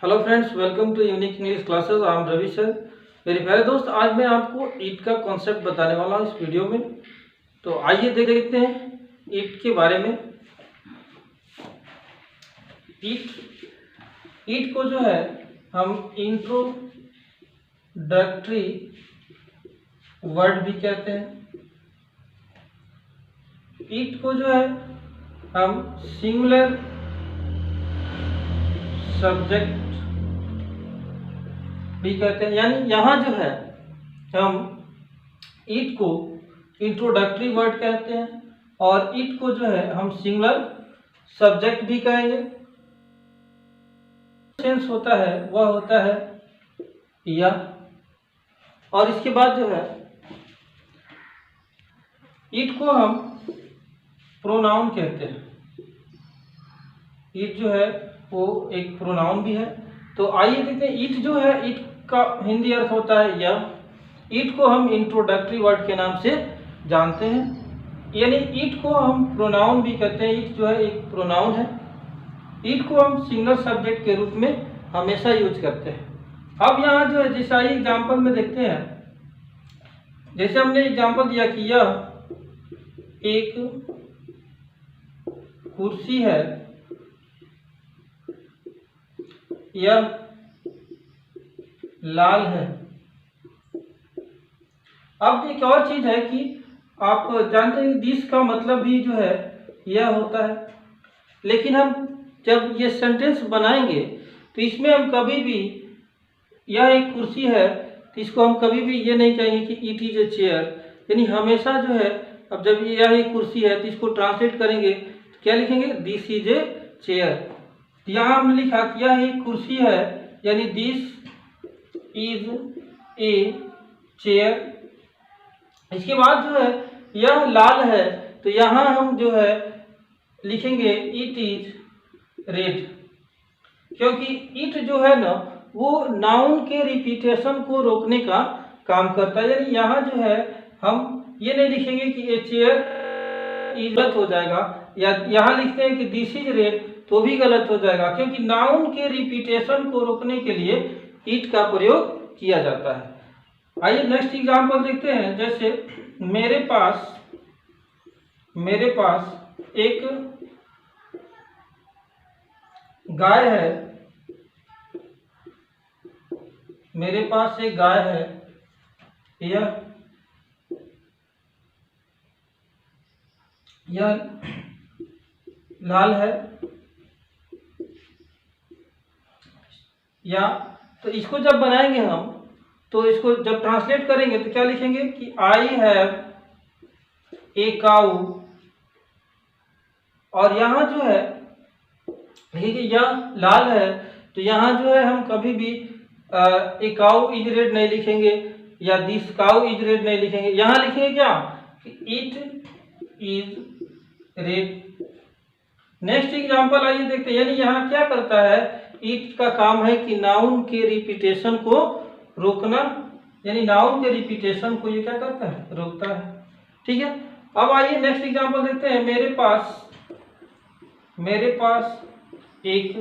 Hello friends, welcome to unique English classes. I am Ravi sir. मेरे प्यारे दोस्त, आज मैं आपको ईट का कॉन्सेप्ट बताने वाला हूँ इस वीडियो में। तो आइए देखते हैं ईट के बारे में। ईट को जो है हम इंट्रोडक्टरी वर्ड भी कहते हैं। ईट को जो है हम सिंगुलर सब्जेक्ट भी कहते हैं। यानी यहाँ जो है हम ईट को इंट्रोडक्टरी वर्ड कहते हैं और ईट को जो है हम सिंगुलर सब्जेक्ट भी कहेंगे। सेंस होता है वह होता है यह, और इसके बाद जो है ईट को हम प्रोनाउन कहते हैं। ईट जो है वो एक प्रोनाउन भी है। तो आइए देखते हैं ईट जो है, ईट का हिंदी अर्थ होता है यह। ईट को हम इंट्रोडक्टरी वर्ड के नाम से जानते हैं, यानी ईट को हम प्रोनाउन भी कहते हैं। ईट जो है एक प्रोनाउन है। ईट को हम सिंगल सब्जेक्ट के रूप में हमेशा यूज करते हैं। अब यहाँ जो है जैसे आइए एग्जाम्पल में देखते हैं। जैसे हमने एग्जाम्पल दिया कि यह एक कुर्सी है, यह लाल है। अब एक और चीज है कि आप जानते हैं दिस का मतलब भी जो है यह होता है, लेकिन हम जब ये सेंटेंस बनाएंगे तो इसमें हम कभी भी यह एक कुर्सी है तो इसको हम कभी भी ये नहीं कहेंगे कि इट इज ए चेयर। यानी हमेशा जो है, अब जब यह एक कुर्सी है तो इसको ट्रांसलेट करेंगे तो क्या लिखेंगे, दिस इज ए चेयर। यहाँ हमने लिखा कि यह एक कुर्सी है, यानी दिस इज ए चेयर। इसके बाद जो है यह लाल है तो यहाँ हम जो है लिखेंगे इट इज रेड, क्योंकि इट जो है ना वो नाउन के रिपीटेशन को रोकने का काम करता है। यानी यहाँ जो है हम ये नहीं लिखेंगे कि ए चेयर इज, गलत हो जाएगा, या यहाँ लिखते हैं कि दिस इज रेड तो भी गलत हो जाएगा, क्योंकि नाउन के रिपीटेशन को रोकने के लिए इट का प्रयोग किया जाता है। आइए नेक्स्ट एग्जांपल देखते हैं। जैसे मेरे पास एक गाय है, मेरे पास एक गाय है, यह लाल है। या तो इसको जब बनाएंगे हम तो इसको जब ट्रांसलेट करेंगे तो क्या लिखेंगे कि आई हैव ए काऊ, और यहाँ जो है देखिए यह लाल है तो यहाँ जो है हम कभी भी ए काऊ इज रेड नहीं लिखेंगे या दिस काऊ इज रेड नहीं लिखेंगे। यहाँ लिखेंगे क्या कि it is red. Next example आइए देखते हैं। यानी यहाँ क्या करता है, इट का काम है कि नाउन के रिपीटेशन को रोकना, यानी नाउन के रिपीटेशन को ये क्या करता है, रोकता है। ठीक है, अब आइए नेक्स्ट एग्जांपल देखते हैं। मेरे पास एक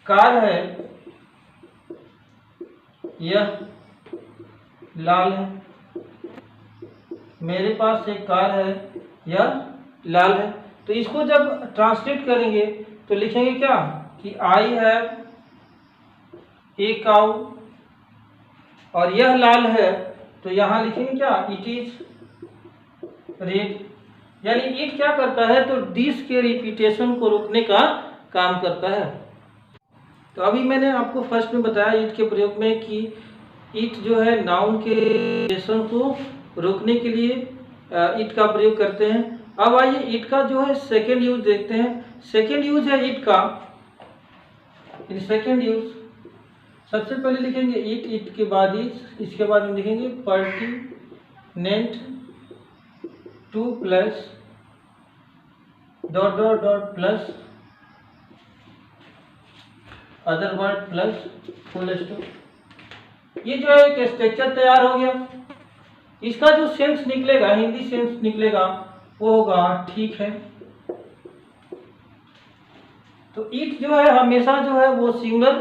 कार है, यह लाल है। मेरे पास एक कार है, यह लाल है। तो इसको जब ट्रांसलेट करेंगे तो लिखेंगे क्या कि आई हैव ए काऊ, और यह लाल है तो यहाँ लिखेंगे क्या, इट इज रेड। यानी इट क्या करता है तो दिस के रिपीटेशन को रोकने का काम करता है। तो अभी मैंने आपको फर्स्ट में बताया इट के प्रयोग में कि इट जो है नाउन के रिपीटेशन को रोकने के लिए इट का प्रयोग करते हैं। अब आइए इट का जो है सेकेंड यूज देखते हैं। सेकेंड यूज है इट का, इन सेकेंड यूज सबसे पहले लिखेंगे इट, इट के बाद इज, इसके बाद हम लिखेंगे pertinent two plus dot dot dot plus other word plus full stop. ये जो है एक स्ट्रक्चर तैयार हो गया। इसका जो सेंस निकलेगा, हिंदी सेंस निकलेगा, वो होगा ठीक है। तो ईट जो है हमेशा जो है वो सिंगल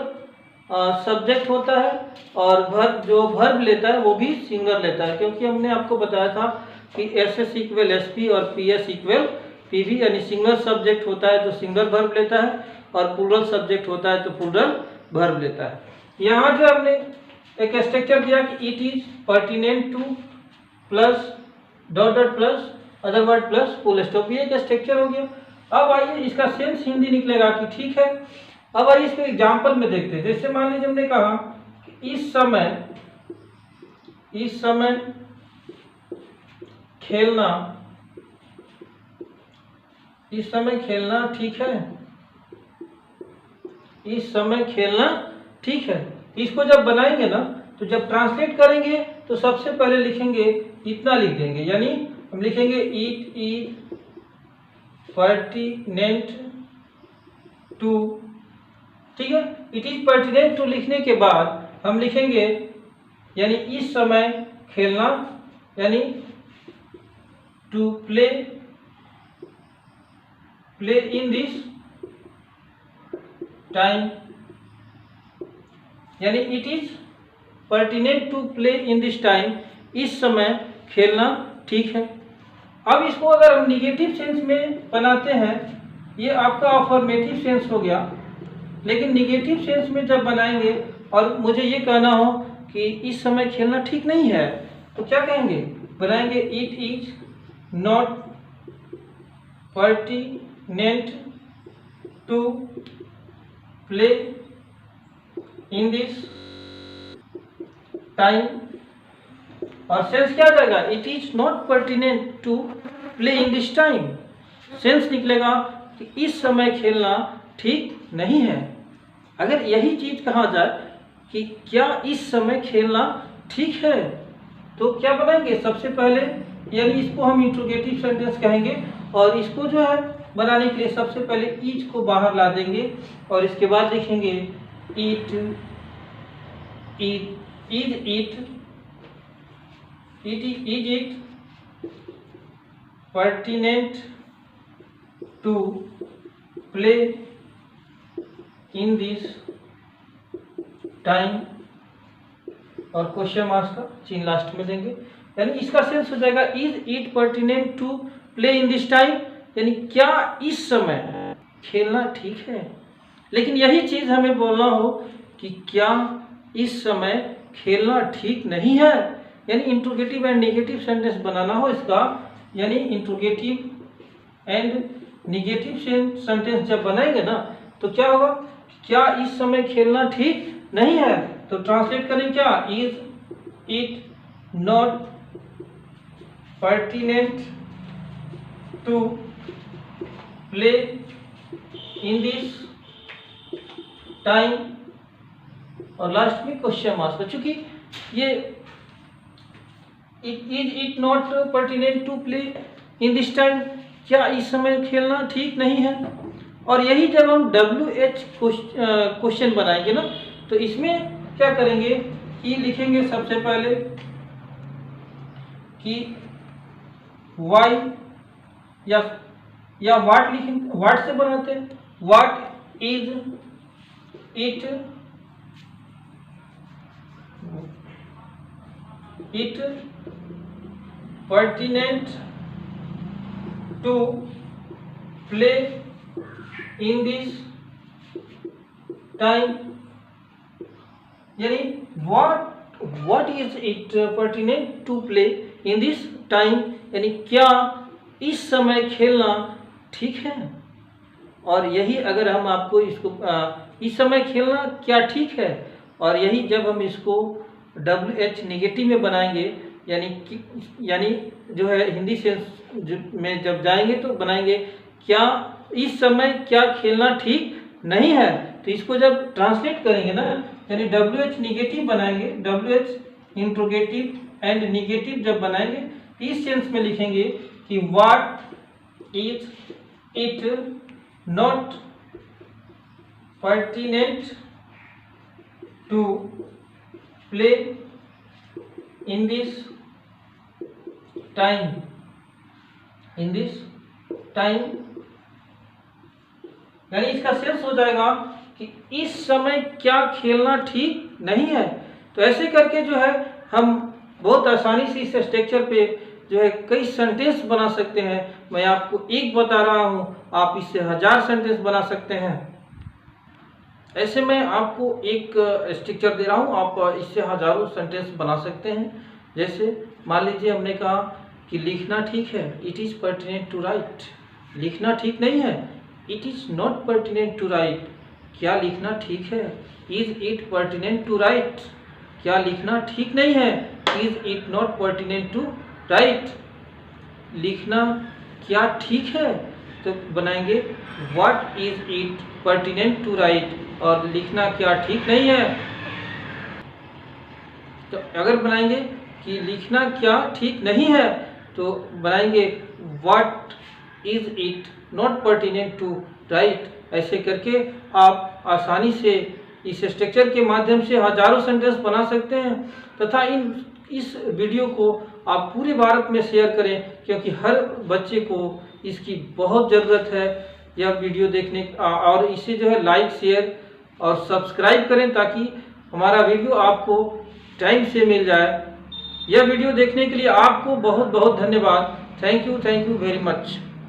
सब्जेक्ट होता है, और जो वर्ब लेता है वो भी सिंगल लेता है, क्योंकि हमने आपको बताया था कि S S equal S P और P S equal P V, यानी सिंगल सब्जेक्ट होता है तो सिंगल वर्ब लेता है, और प्लूरल सब्जेक्ट होता है तो प्लूरल वर्ब लेता है। यहाँ जो हमने एक स्ट्रक्चर दिया कि it is pertinent two plus dot dot plus other word plus full stop, ये एक स्ट्रक्चर हो गया। अब आइए इसका सेंस हिंदी निकलेगा कि ठीक है। अब आइए इसको एग्जाम्पल में देखते हैं। जैसे मान लीजिए हमने कहा कि इस समय खेलना, इस समय खेलना ठीक है, इस समय खेलना ठीक है। इसको जब बनाएंगे ना, तो जब ट्रांसलेट करेंगे तो सबसे पहले लिखेंगे इतना लिख देंगे, यानी हम लिखेंगे इट इज पर्टिनेंट टू, ठीक है। इट इज पर्टिनेंट टू लिखने के बाद हम लिखेंगे यानी इस समय खेलना, यानी to play in this time, यानी it is pertinent to play in this time, इस समय खेलना ठीक है। अब इसको अगर हम निगेटिव सेंस में बनाते हैं, ये आपका अफर्मेटिव सेंस हो गया, लेकिन निगेटिव सेंस में जब बनाएंगे और मुझे ये कहना हो कि इस समय खेलना ठीक नहीं है, तो क्या कहेंगे, बनाएंगे it is not pertinent to play in this time, और सेंस क्या आ जाएगा, it is not pertinent to play in this time. Sense निकलेगा कि इस समय खेलना ठीक नहीं है। अगर यही चीज कहा जाए कि क्या इस समय खेलना ठीक है, तो क्या बनाएंगे सबसे पहले, यानी इसको हम इंट्रोगेटिव सेंटेंस कहेंगे, और इसको जो है बनाने के लिए सबसे पहले इज को बाहर ला देंगे, और इसके बाद लिखेंगे it pertinent to play in this time, और क्वेश्चन मार्क्स का चिन्ह लास्ट में देंगे। यानी इसका सेंस हो जाएगा is it pertinent to play in this time, यानी क्या इस समय खेलना ठीक है। लेकिन यही चीज हमें बोलना हो कि क्या इस समय खेलना ठीक नहीं है, यानी इंट्रोगेटिव एंड नेगेटिव सेंटेंस बनाना हो इसका, यानी इंट्रोगेटिव एंड नेगेटिव सेंटेंस जब बनाएंगे ना, तो क्या होगा, क्या इस समय खेलना ठीक नहीं है, तो ट्रांसलेट करें क्या, is it not pertinent to play in this time, और लास्ट में क्वेश्चन मार्क्स। चूंकि ये is it not pertinent to play in this time, क्या इस समय खेलना ठीक नहीं है। और यही जब हम WH क्वेश्चन बनाएंगे ना, तो इसमें क्या करेंगे कि लिखेंगे सबसे पहले कि वाई या व्हाट लिखेंगे, व्हाट से बनाते हैं, what is it pertinent to play in this time, यानी what is it pertinent to play in this time, यानी क्या इस समय खेलना ठीक है। और यही अगर हम आपको इसको इस समय खेलना क्या ठीक है, और यही जब हम इसको WH नेगेटिव में बनाएंगे, यानी जो है हिंदी सेंस में जब जाएंगे तो बनाएंगे क्या इस समय क्या खेलना ठीक नहीं है। तो इसको जब ट्रांसलेट करेंगे ना, यानी WH नेगेटिव बनाएंगे, WH इंट्रोगेटिव एंड नेगेटिव जब बनाएंगे, इस सेंस में लिखेंगे कि what is it not pertinent to play in this time, यानी इसका सेंस हो जाएगा कि इस समय क्या खेलना ठीक नहीं है। तो ऐसे करके जो है हम बहुत आसानी से इस स्ट्रक्चर पे जो है कई सेंटेंस बना सकते हैं। मैं आपको एक बता रहा हूँ, आप इससे 1000 सेंटेंस बना सकते हैं। ऐसे मैं आपको एक स्ट्रक्चर दे रहा हूँ, आप इससे हजारों सेंटेंस बना सकते हैं। जैसे मान लीजिए हमने कहा कि लिखना ठीक है, it is pertinent to write. लिखना ठीक नहीं है, it is not pertinent to write. क्या लिखना ठीक है, is it pertinent to write. क्या लिखना ठीक नहीं है, is it not pertinent to write. लिखना क्या ठीक है, तो बनाएंगे what is it pertinent to write. और लिखना क्या ठीक नहीं है, तो अगर बनाएंगे कि लिखना क्या ठीक नहीं है, तो बनाएंगे what is it not pertinent to write. ऐसे करके आप आसानी से इस स्ट्रक्चर के माध्यम से हजारों सेंटेंस बना सकते हैं। तथा इस वीडियो को आप पूरे भारत में शेयर करें, क्योंकि हर बच्चे को इसकी बहुत ज़रूरत है यह वीडियो देखने। और इसे जो है लाइक, शेयर और सब्सक्राइब करें, ताकि हमारा वीडियो आपको टाइम से मिल जाए। यह वीडियो देखने के लिए आपको बहुत बहुत धन्यवाद। Thank you very much.